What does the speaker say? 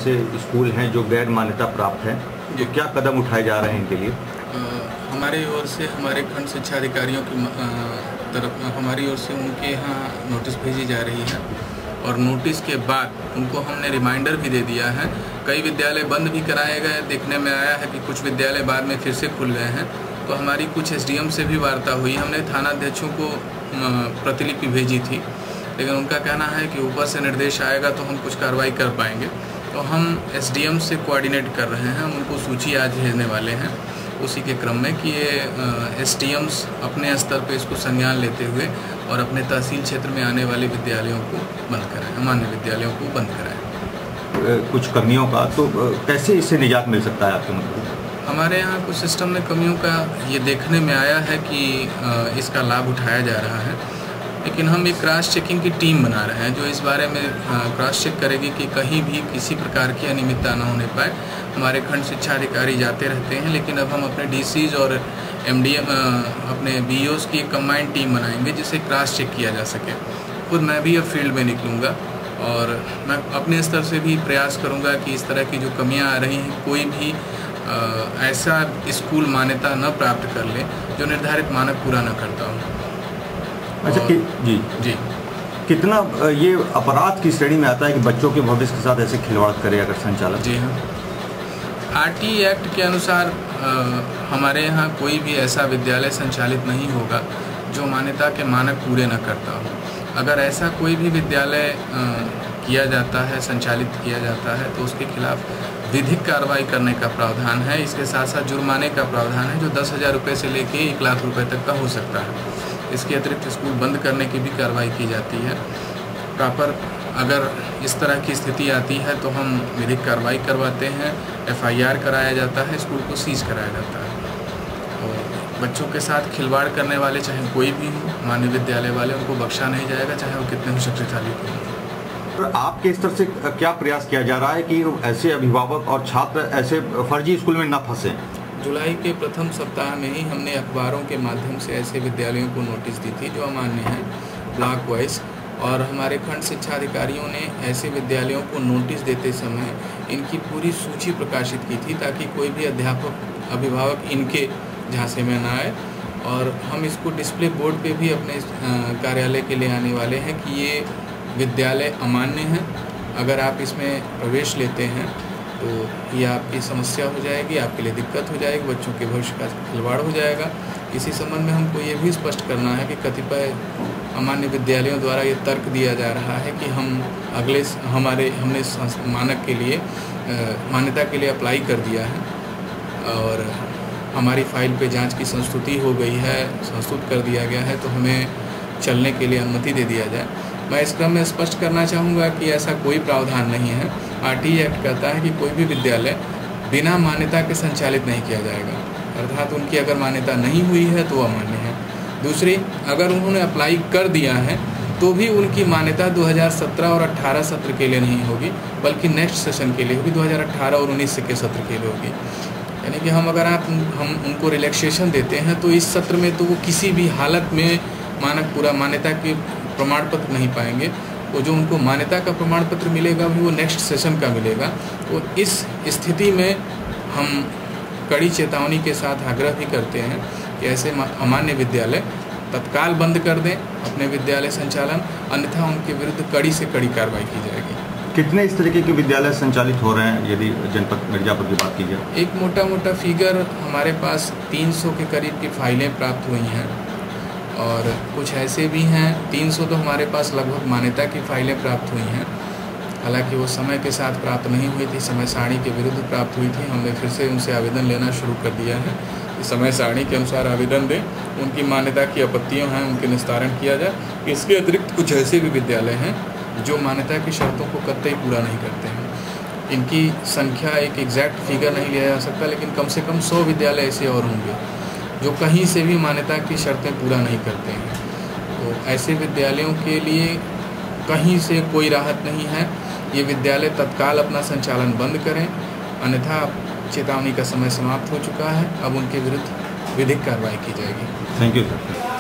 से स्कूल हैं जो गैर मान्यता प्राप्त हैं, ये क्या कदम उठाए जा रहे हैं इनके लिए? हमारी ओर से हमारे खंड शिक्षा अधिकारियों की तरफ हमारी ओर से उनके यहाँ नोटिस भेजी जा रही है और नोटिस के बाद उनको हमने रिमाइंडर भी दे दिया है। कई विद्यालय बंद भी कराए गए, देखने में आया है कि कुछ विद्यालय बाद में फिर से खुल गए हैं। तो हमारी कुछ एसडीएम से भी वार्ता हुई, हमने थानाध्यक्षों को प्रतिलिपि भेजी थी, लेकिन उनका कहना है कि ऊपर से निर्देश आएगा तो हम कुछ कार्रवाई कर पाएंगे। तो हम एसडीएम से कोऑर्डिनेट कर रहे हैं, हम उनको सूची आज भेजने वाले हैं उसी के क्रम में कि ये एसडीएम्स अपने स्तर पे इसको संज्ञान लेते हुए और अपने तहसील क्षेत्र में आने वाले विद्यालयों को बंद कराएं, अमान्य विद्यालयों को बंद कराएं। कुछ कमियों का तो कैसे इससे निजात मिल सकता है आपके मतलब? हमारे यहाँ कुछ सिस्टम में कमियों का ये देखने में आया है कि इसका लाभ उठाया जा रहा है, लेकिन हम एक क्रॉस चेकिंग की टीम बना रहे हैं जो इस बारे में क्रॉस चेक करेगी कि कहीं भी किसी प्रकार की अनियमितता न होने पाए। हमारे खंड शिक्षा अधिकारी जाते रहते हैं, लेकिन अब हम अपने डीसीज और एमडीएम अपने बीओस की एक कंबाइंड टीम बनाएंगे जिसे क्रॉस चेक किया जा सके। खुद मैं भी अब फील्ड में निकलूँगा और मैं अपने स्तर से भी प्रयास करूँगा कि इस तरह की जो कमियाँ आ रही हैं, कोई भी ऐसा स्कूल मान्यता न प्राप्त कर ले जो निर्धारित मानक पूरा न करता हो। अच्छा जी, कितना ये अपराध की श्रेणी में आता है कि बच्चों के भविष्य के साथ ऐसे खिलवाड़ करे अगर संचालक? जी हाँ, आरटी एक्ट के अनुसार हमारे यहाँ कोई भी ऐसा विद्यालय संचालित नहीं होगा जो मान्यता के मानक पूरे न करता हो। अगर ऐसा कोई भी विद्यालय किया जाता है, संचालित किया जाता है, तो उसके खिलाफ विधिक कार्रवाई करने का प्रावधान है। इसके साथ साथ जुर्माने का प्रावधान है जो 10,000 रुपये से लेके 1 लाख रुपये तक का हो सकता है। इसके अतिरिक्त स्कूल बंद करने की भी कार्रवाई की जाती है। प्रॉपर अगर इस तरह की स्थिति आती है तो हम विधिक कार्रवाई करवाते हैं, एफआईआर कराया जाता है, स्कूल को सीज कराया जाता है। और बच्चों के साथ खिलवाड़ करने वाले चाहे कोई भी हो, मान्य विद्यालय वाले, उनको बख्शा नहीं जाएगा, चाहे वो कितने भी शक्तिशाली हो। तो आपके स्तर से क्या प्रयास किया जा रहा है कि ऐसे अभिभावक और छात्र ऐसे फर्जी स्कूल में न फंसे? जुलाई के प्रथम सप्ताह में ही हमने अखबारों के माध्यम से ऐसे विद्यालयों को नोटिस दी थी जो अमान्य हैं ब्लॉक वाइज, और हमारे खंड शिक्षा अधिकारियों ने ऐसे विद्यालयों को नोटिस देते समय इनकी पूरी सूची प्रकाशित की थी ताकि कोई भी अध्यापक अभिभावक इनके झांसे में ना आए। और हम इसको डिस्प्ले बोर्ड पे भी अपने कार्यालय के लिए आने वाले हैं कि ये विद्यालय अमान्य हैं, अगर आप इसमें प्रवेश लेते हैं तो ये आपकी समस्या हो जाएगी, आपके लिए दिक्कत हो जाएगी, बच्चों के भविष्य का खिलवाड़ हो जाएगा। इसी संबंध में हमको ये भी स्पष्ट करना है कि कतिपय अमान्य विद्यालयों द्वारा ये तर्क दिया जा रहा है कि हमने मानक के लिए मान्यता के लिए अप्लाई कर दिया है और हमारी फाइल पे जांच की संस्तुति हो गई है, संस्तुत कर दिया गया है, तो हमें चलने के लिए अनुमति दे दिया जाए। मैं इस क्रम में स्पष्ट करना चाहूँगा कि ऐसा कोई प्रावधान नहीं है। आरटी एक्ट कहता है कि कोई भी विद्यालय बिना मान्यता के संचालित नहीं किया जाएगा, अर्थात उनकी अगर मान्यता नहीं हुई है तो अमान्य है। दूसरी, अगर उन्होंने अप्लाई कर दिया है तो भी उनकी मान्यता 2017 और 18 सत्र के लिए नहीं होगी, बल्कि नेक्स्ट सेशन के लिए होगी, 2018 और 19 के सत्र के लिए होगी। यानी कि हम उनको रिलैक्सेशन देते हैं तो इस सत्र में तो वो किसी भी हालत में मान्यता के प्रमाण पत्र नहीं पाएंगे। तो जो उनको मान्यता का प्रमाण पत्र मिलेगा भी वो नेक्स्ट सेशन का मिलेगा। तो इस स्थिति में हम कड़ी चेतावनी के साथ आग्रह भी करते हैं कि ऐसे अमान्य विद्यालय तत्काल बंद कर दें अपने विद्यालय संचालन, अन्यथा उनके विरुद्ध कड़ी से कड़ी कार्रवाई की जाएगी। कितने इस तरीके के विद्यालय संचालित हो रहे हैं यदि जनपद मिर्जापुर की बात की जाए? एक मोटा फिगर हमारे पास 300 के करीब की फाइलें प्राप्त हुई हैं और कुछ ऐसे भी हैं 300 तो हमारे पास लगभग मान्यता की फाइलें प्राप्त हुई हैं। हालांकि वो समय के साथ प्राप्त नहीं हुई थी, समय सारणी के विरुद्ध प्राप्त हुई थी। हमने फिर से उनसे आवेदन लेना शुरू कर दिया है कि समय सारणी के अनुसार आवेदन दें, उनकी मान्यता की आपत्तियाँ हैं उनके निस्तारण किया जाए। इसके अतिरिक्त कुछ ऐसे भी विद्यालय हैं जो मान्यता की शर्तों को कतई पूरा नहीं करते हैं। इनकी संख्या एक एग्जैक्ट फिगर नहीं लिया जा सकता, लेकिन कम से कम 100 विद्यालय ऐसे और होंगे जो कहीं से भी मान्यता की शर्तें पूरा नहीं करते हैं। तो ऐसे विद्यालयों के लिए कहीं से कोई राहत नहीं है। ये विद्यालय तत्काल अपना संचालन बंद करें, अन्यथा चेतावनी का समय समाप्त हो चुका है। अब उनके विरुद्ध विधिक कार्रवाई की जाएगी। Thank you sir.